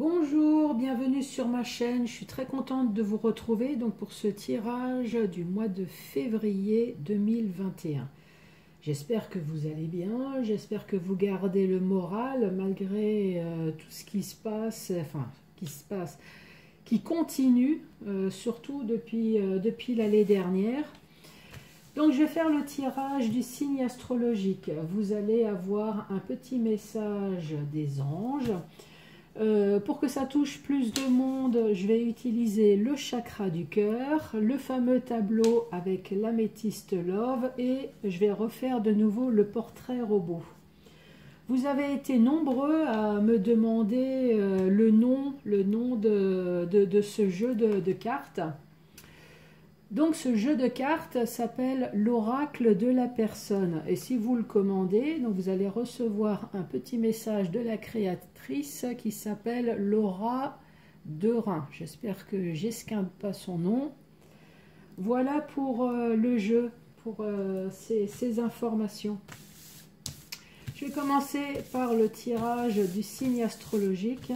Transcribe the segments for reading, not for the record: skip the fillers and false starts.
Bonjour, bienvenue sur ma chaîne. Je suis très contente de vous retrouver donc pour ce tirage du mois de février 2021. J'espère que vous allez bien, j'espère que vous gardez le moral malgré tout ce qui se passe, qui continue, surtout depuis l'année dernière. Donc je vais faire le tirage du signe astrologique. Vous allez avoir un petit message des anges. Pour que ça touche plus de monde, je vais utiliser le chakra du cœur, le fameux tableau avec l'améthyste love et je vais refaire de nouveau le portrait robot. Vous avez été nombreux à me demander le nom de ce jeu de cartes. Donc ce jeu de cartes s'appelle l'oracle de la personne et si vous le commandez, donc vous allez recevoir un petit message de la créatrice qui s'appelle Laura Derain. J'espère que j'esquinte pas son nom. Voilà pour le jeu, pour ces informations. Je vais commencer par le tirage du signe astrologique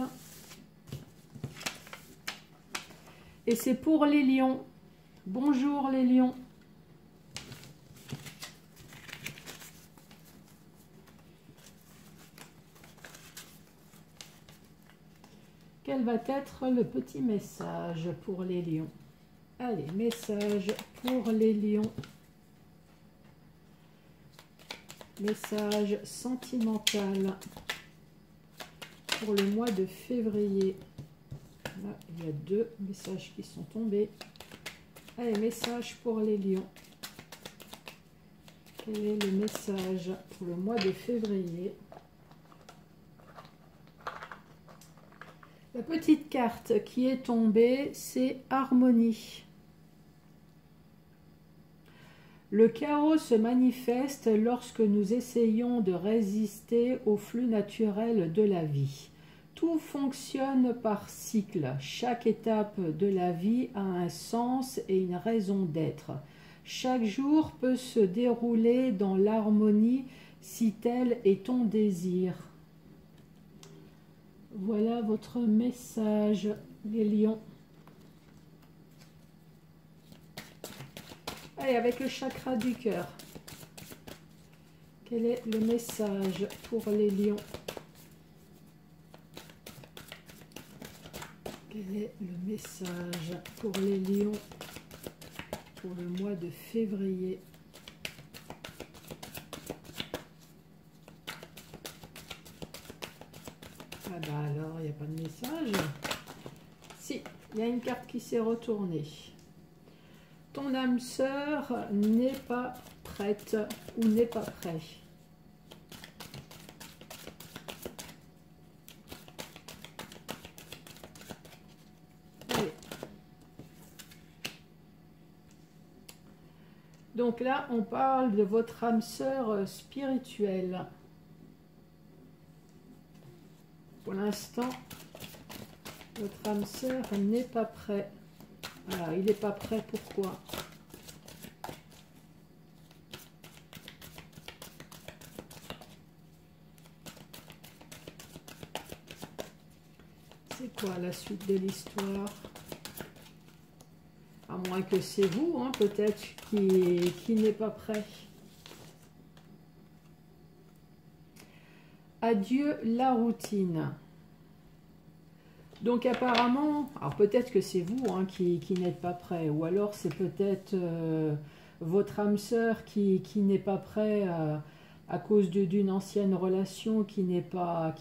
et c'est pour les lions. Bonjour les lions. Quel va être le petit message pour les lions? Allez, message pour les lions. Message sentimental pour le mois de février. Là, il y a deux messages qui sont tombés. Allez, message pour les lions. Quel est le message pour le mois de février? La petite carte qui est tombée, c'est harmonie. Le chaos se manifeste lorsque nous essayons de résister au flux naturel de la vie. Tout fonctionne par cycle. Chaque étape de la vie a un sens et une raison d'être. Chaque jour peut se dérouler dans l'harmonie si tel est ton désir. Voilà votre message, les lions. Allez, avec le chakra du cœur. Quel est le message pour les lions? Quel est le message pour les lions pour le mois de février? Ah bah alors, il n'y a pas de message. Si, il y a une carte qui s'est retournée. Ton âme sœur n'est pas prête ou n'est pas prêt. Donc là, on parle de votre âme sœur spirituelle. Pour l'instant, votre âme sœur n'est pas prêt. Voilà, il n'est pas prêt, pourquoi? C'est quoi la suite de l'histoire? À moins que c'est vous, hein, peut-être, qui n'est pas prêt. Adieu la routine. Donc apparemment, alors peut-être que c'est vous hein, qui n'êtes pas prêt, ou alors c'est peut-être votre âme sœur qui n'est pas prêt à cause d'une ancienne relation qui n'est pas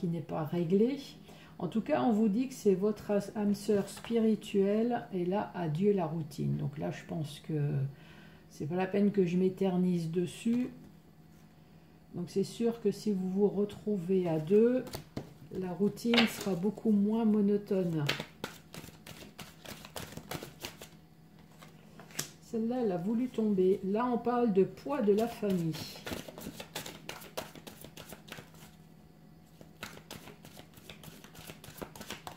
réglée. En tout cas, on vous dit que c'est votre âme sœur spirituelle, et là, adieu la routine. Donc là, je pense que c'est pas la peine que je m'éternise dessus. Donc c'est sûr que si vous vous retrouvez à deux, la routine sera beaucoup moins monotone. Celle-là, elle a voulu tomber. Là, on parle de poids de la famille.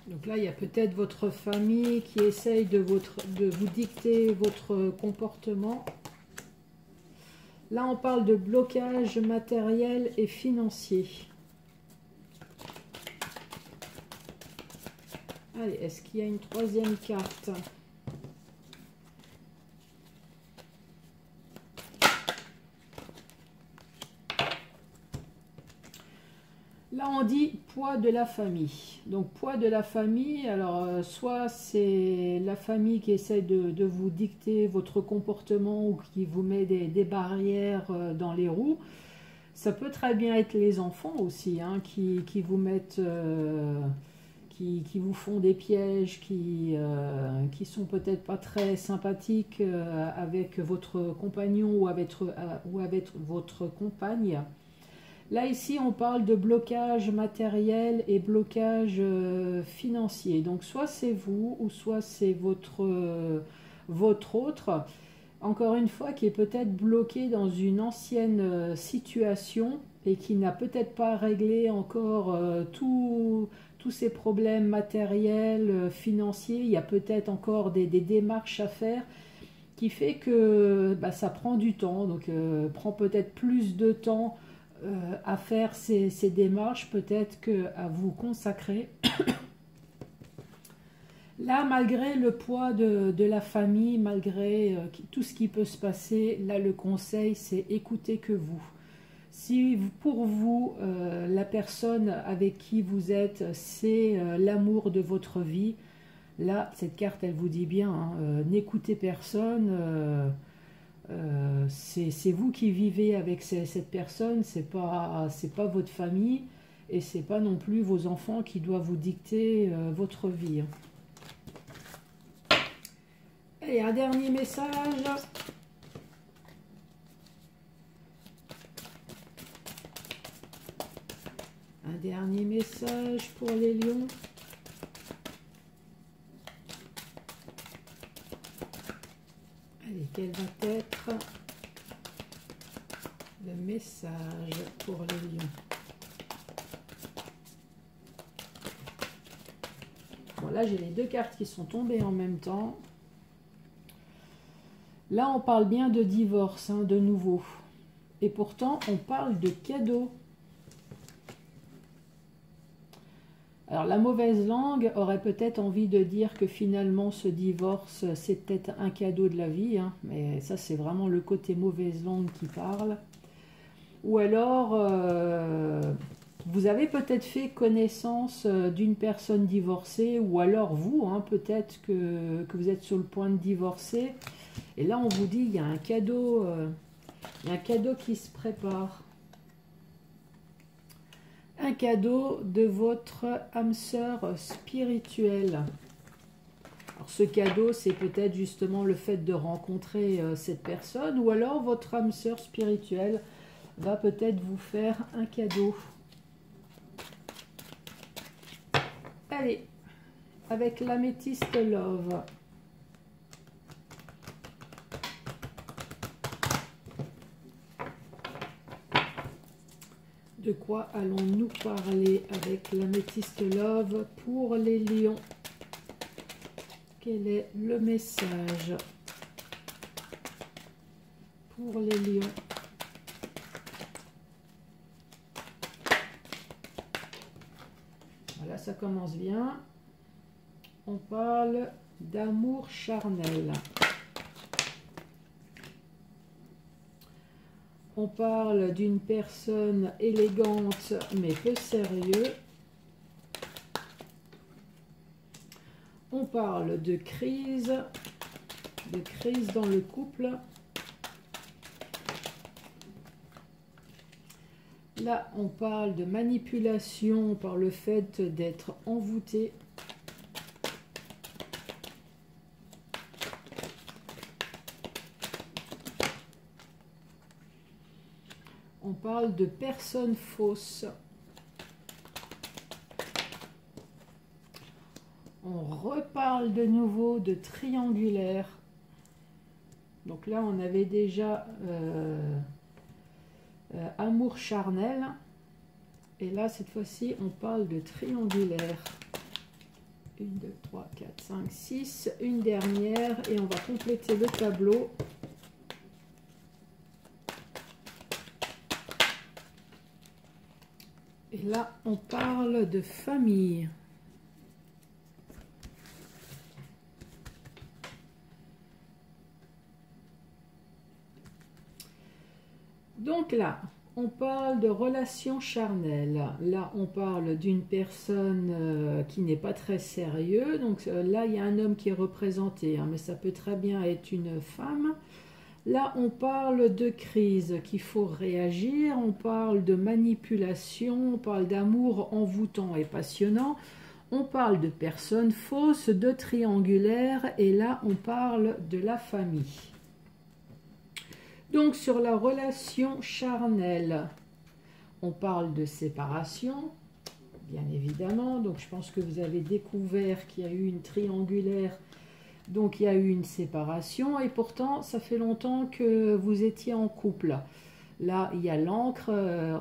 Donc là, il y a peut-être votre famille qui essaye de vous dicter votre comportement. Là, on parle de blocage matériel et financier. Allez, est-ce qu'il y a une troisième carte? Là, on dit poids de la famille. Donc, poids de la famille, alors, soit c'est la famille qui essaie de vous dicter votre comportement ou qui vous met des barrières dans les roues. Ça peut très bien être les enfants aussi, hein, qui vous mettent, qui vous font des pièges, qui sont peut-être pas très sympathiques avec votre compagnon ou avec votre compagne. Là, ici, on parle de blocage matériel et blocage financier. Donc, soit c'est vous, ou soit c'est votre autre, encore une fois, qui est peut-être bloqué dans une ancienne situation et qui n'a peut-être pas réglé encore tous ses problèmes matériels, financiers. Il y a peut-être encore des démarches à faire qui fait que bah, ça prend du temps, donc prend peut-être plus de temps à faire ces démarches, peut-être qu'à vous consacrer. Là, malgré le poids de la famille, malgré tout ce qui peut se passer, là, le conseil, c'est écouter que vous. Si pour vous, la personne avec qui vous êtes, c'est l'amour de votre vie, là, cette carte, elle vous dit bien, hein, n'écoutez personne. C'est vous qui vivez avec cette personne, c'est pas votre famille et c'est pas non plus vos enfants qui doivent vous dicter votre vie. Et un dernier message. Un dernier message pour les lions. Allez, quel va être le message pour les lions? Bon, là, j'ai les deux cartes qui sont tombées en même temps. Là, on parle bien de divorce, hein, de nouveau. Et pourtant, on parle de cadeau. Alors, la mauvaise langue aurait peut-être envie de dire que finalement, ce divorce, c'est peut-être un cadeau de la vie. Hein, mais ça, c'est vraiment le côté mauvaise langue qui parle. Ou alors, vous avez peut-être fait connaissance d'une personne divorcée. Ou alors, vous, hein, peut-être que vous êtes sur le point de divorcer. Et là, on vous dit, il y a un cadeau qui se prépare. Un cadeau de votre âme sœur spirituelle. Alors, ce cadeau, c'est peut-être justement le fait de rencontrer cette personne, ou alors votre âme sœur spirituelle va peut-être vous faire un cadeau. Allez, avec l'améthyste love. De quoi allons-nous parler avec l'améthyste love pour les lions? Quel est le message pour les lions? Voilà, ça commence bien. On parle d'amour charnel. On parle d'une personne élégante mais peu sérieux. On parle de crise dans le couple. Là, on parle de manipulation par le fait d'être envoûté. On parle de personnes fausses. On reparle de nouveau de triangulaire. Donc là, on avait déjà amour charnel. Et là, cette fois-ci, on parle de triangulaire. 1, 2, 3, 4, 5, 6. Une dernière et on va compléter le tableau. Et là, on parle de famille. Donc là, on parle de relations charnelles. Là, on parle d'une personne qui n'est pas très sérieuse. Donc là, il y a un homme qui est représenté, hein, mais ça peut très bien être une femme. Là, on parle de crise, qu'il faut réagir. On parle de manipulation. On parle d'amour envoûtant et passionnant. On parle de personnes fausses, de triangulaires. Et là, on parle de la famille. Donc sur la relation charnelle, on parle de séparation, bien évidemment. Donc je pense que vous avez découvert qu'il y a eu une triangulaire, donc il y a eu une séparation. Et pourtant, ça fait longtemps que vous étiez en couple. Là, il y a l'encre,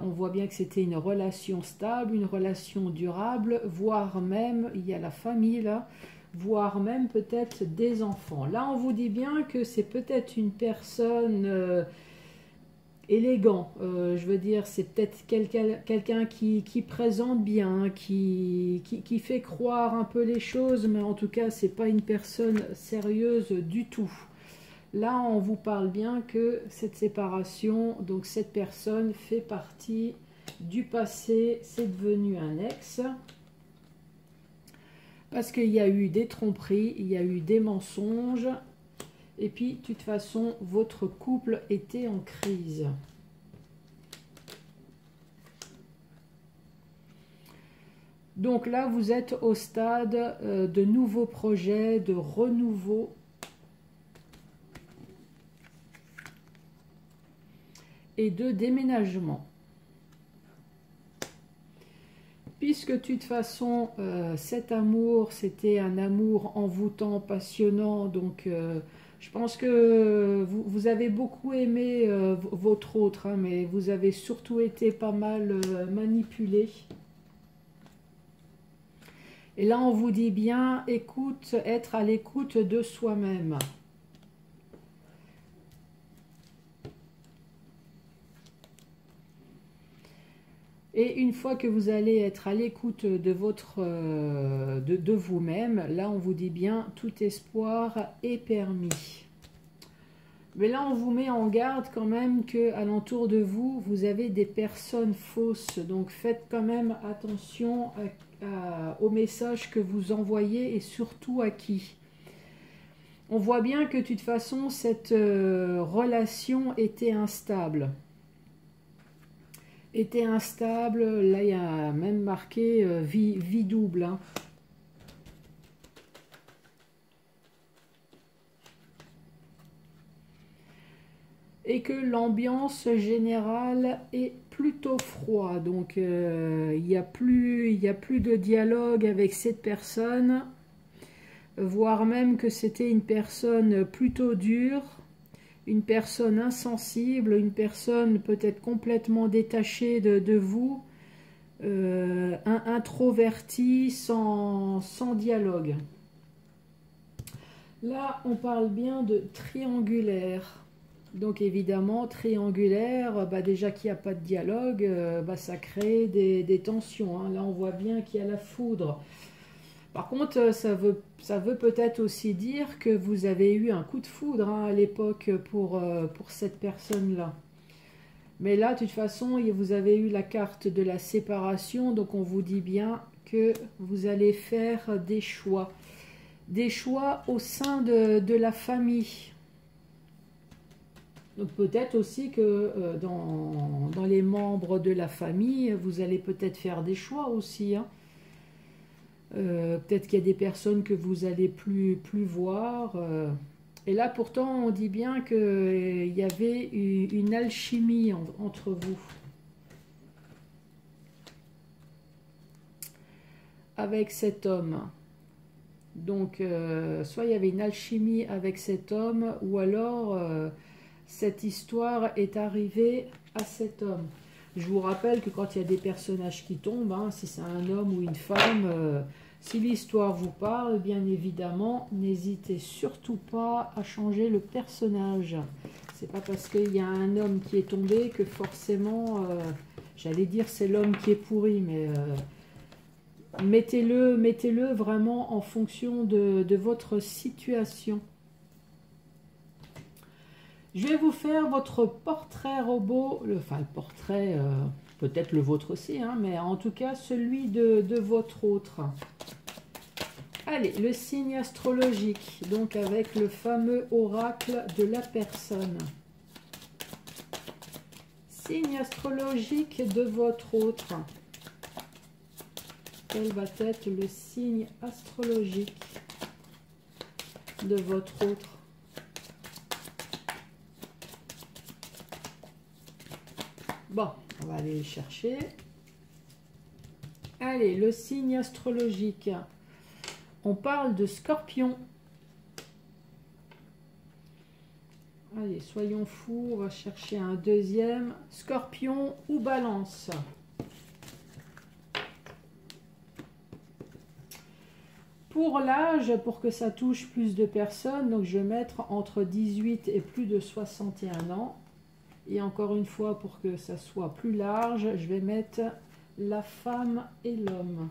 on voit bien que c'était une relation stable, une relation durable, voire même, il y a la famille là, voire même peut-être des enfants. Là, on vous dit bien que c'est peut-être une personne élégant. Je veux dire, c'est peut-être quelqu'un qui présente bien, qui fait croire un peu les choses, mais en tout cas, c'est pas une personne sérieuse du tout. Là, on vous parle bien que cette séparation, donc cette personne fait partie du passé, c'est devenu un ex. Parce qu'il y a eu des tromperies, il y a eu des mensonges. Et puis, de toute façon, votre couple était en crise. Donc là, vous êtes au stade de nouveaux projets, de renouveau. Et de déménagement. Puisque de toute façon, cet amour, c'était un amour envoûtant, passionnant, donc je pense que vous avez beaucoup aimé votre autre, hein, mais vous avez surtout été pas mal manipulé. Et là, on vous dit bien, écoute, être à l'écoute de soi-même. Et une fois que vous allez être à l'écoute de de vous-même, là on vous dit bien tout espoir est permis. Mais là on vous met en garde quand même que alentour de vous, vous avez des personnes fausses. Donc faites quand même attention aux messages que vous envoyez et surtout à qui. On voit bien que de toute façon cette relation était instable. Était instable, là il y a même marqué vie double. Hein. Et que l'ambiance générale est plutôt froide. Donc il n'y a plus de dialogue avec cette personne. Voire même que c'était une personne plutôt dure. Une personne insensible, une personne peut-être complètement détachée de vous, introverti, sans dialogue. Là, on parle bien de triangulaire. Donc évidemment, triangulaire, déjà qu'il n'y a pas de dialogue, ça crée des tensions. Hein. Là, on voit bien qu'il y a la foudre. Par contre, ça veut peut-être aussi dire que vous avez eu un coup de foudre hein, à l'époque pour cette personne-là. Mais là, de toute façon, vous avez eu la carte de la séparation, donc on vous dit bien que vous allez faire des choix. Des choix au sein de la famille. Donc peut-être aussi que dans les membres de la famille, vous allez peut-être faire des choix aussi, hein. Peut-être qu'il y a des personnes que vous allez plus voir. Et là, pourtant, on dit bien qu'il y avait une alchimie entre vous. Avec cet homme. Donc, soit il y avait une alchimie avec cet homme, ou alors cette histoire est arrivée à cet homme. Je vous rappelle que quand il y a des personnages qui tombent, hein, si c'est un homme ou une femme, si l'histoire vous parle, bien évidemment, n'hésitez surtout pas à changer le personnage. C'est pas parce qu'il y a un homme qui est tombé que forcément, j'allais dire c'est l'homme qui est pourri, mais mettez-le vraiment en fonction de votre situation. Je vais vous faire votre portrait robot, enfin le portrait, peut-être le vôtre aussi, hein, mais en tout cas celui de votre autre. Allez, le signe astrologique, donc avec le fameux oracle de la personne. Signe astrologique de votre autre. Quel va être le signe astrologique de votre autre? Bon, on va aller le chercher. Allez, le signe astrologique. On parle de Scorpion. Allez, soyons fous, on va chercher un deuxième. Scorpion ou Balance. Pour l'âge, pour que ça touche plus de personnes, donc je vais mettre entre 18 et plus de 61 ans. Et encore une fois, pour que ça soit plus large, je vais mettre la femme et l'homme.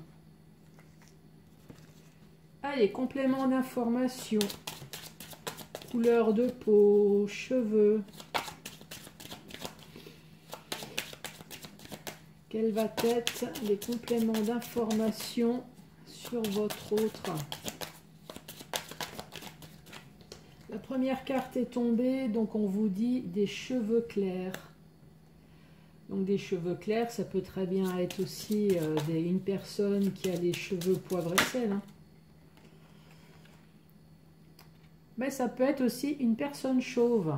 Allez, complément d'information. Couleur de peau, cheveux. Quels vont être les compléments d'information sur votre autre? La première carte est tombée, donc on vous dit des cheveux clairs. Donc des cheveux clairs, ça peut très bien être aussi une personne qui a les cheveux poivre et sel. Hein. Mais ça peut être aussi une personne chauve.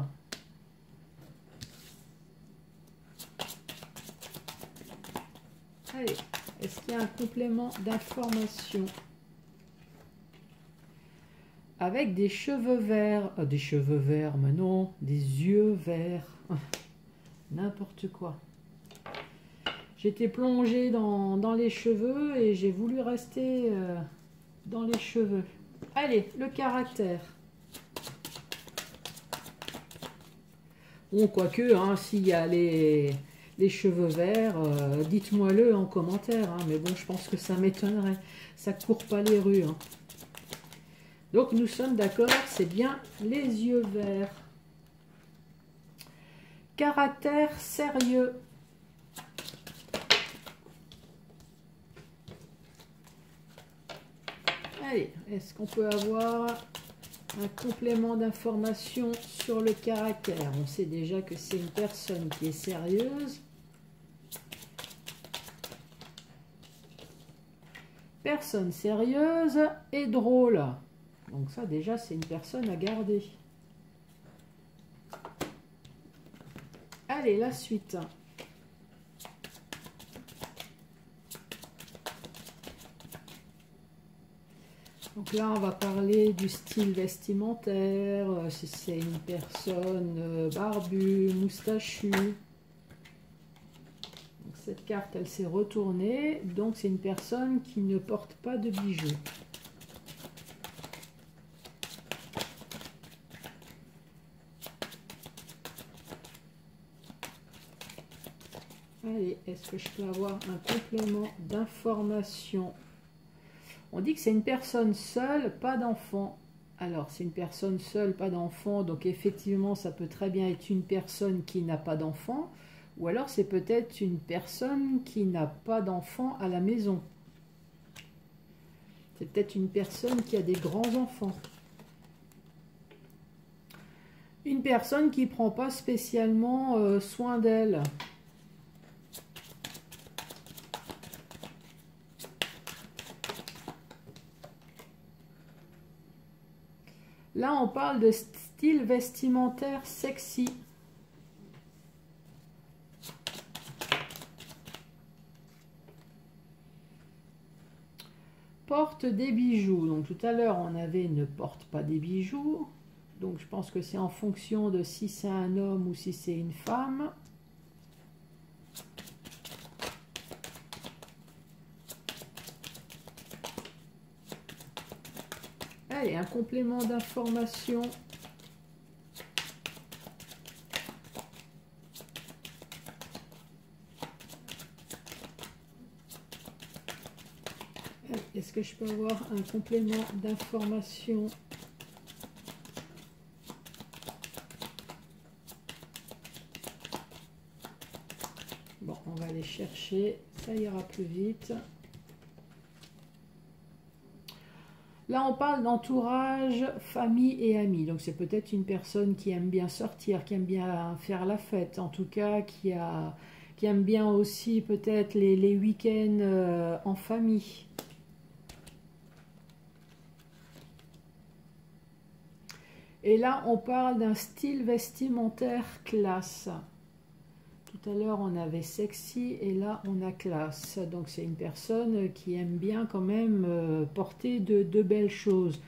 Allez, est-ce qu'il y a un complément d'information? Avec des cheveux verts. Des cheveux verts, mais non, des yeux verts. N'importe quoi. J'étais plongée dans les cheveux et j'ai voulu rester dans les cheveux. Allez, le caractère. Bon, quoique, hein, s'il y a les cheveux verts, dites-moi-le en commentaire. Hein, mais bon, je pense que ça m'étonnerait. Ça ne court pas les rues. Hein. Donc, nous sommes d'accord, c'est bien les yeux verts. Caractère sérieux. Allez, est-ce qu'on peut avoir un complément d'information sur le caractère? On sait déjà que c'est une personne qui est sérieuse. Personne sérieuse et drôle. Donc ça déjà c'est une personne à garder. Allez, la suite. Donc là, on va parler du style vestimentaire, si c'est une personne barbue, moustachue. Donc cette carte, elle s'est retournée. Donc c'est une personne qui ne porte pas de bijoux. Allez, est-ce que je peux avoir un complément d'information? On dit que c'est une personne seule, pas d'enfant. Alors, c'est une personne seule, pas d'enfant. Donc, effectivement, ça peut très bien être une personne qui n'a pas d'enfant. Ou alors, c'est peut-être une personne qui n'a pas d'enfant à la maison. C'est peut-être une personne qui a des grands-enfants. Une personne qui ne prend pas spécialement soin d'elle. Là, on parle de style vestimentaire sexy. Porte des bijoux. Donc tout à l'heure, on avait ne porte pas des bijoux. Donc je pense que c'est en fonction de si c'est un homme ou si c'est une femme. Allez, un complément d'information. Est-ce que je peux avoir un complément d'information? aller chercher, ça ira plus vite. Là, on parle d'entourage, famille et amis. Donc, c'est peut-être une personne qui aime bien sortir, qui aime bien faire la fête, en tout cas, qui aime bien aussi peut-être les week-ends en famille. Et là, on parle d'un style vestimentaire classe. Tout à l'heure, on avait sexy et là, on a classe. Donc, c'est une personne qui aime bien quand même porter de belles choses.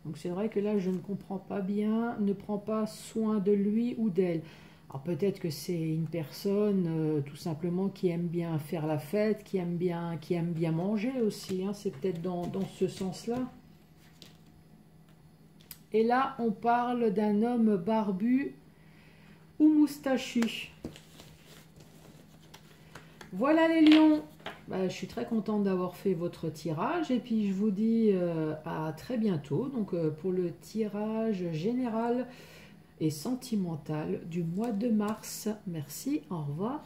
Donc, c'est vrai que là, je ne comprends pas bien, ne prend pas soin de lui ou d'elle. Alors, peut-être que c'est une personne tout simplement qui aime bien faire la fête, qui aime bien manger aussi. Hein. C'est peut-être dans ce sens-là. Et là, on parle d'un homme barbu ou moustachu. Voilà les lions, je suis très contente d'avoir fait votre tirage et puis je vous dis à très bientôt donc, pour le tirage général et sentimental du mois de mars. Merci, au revoir.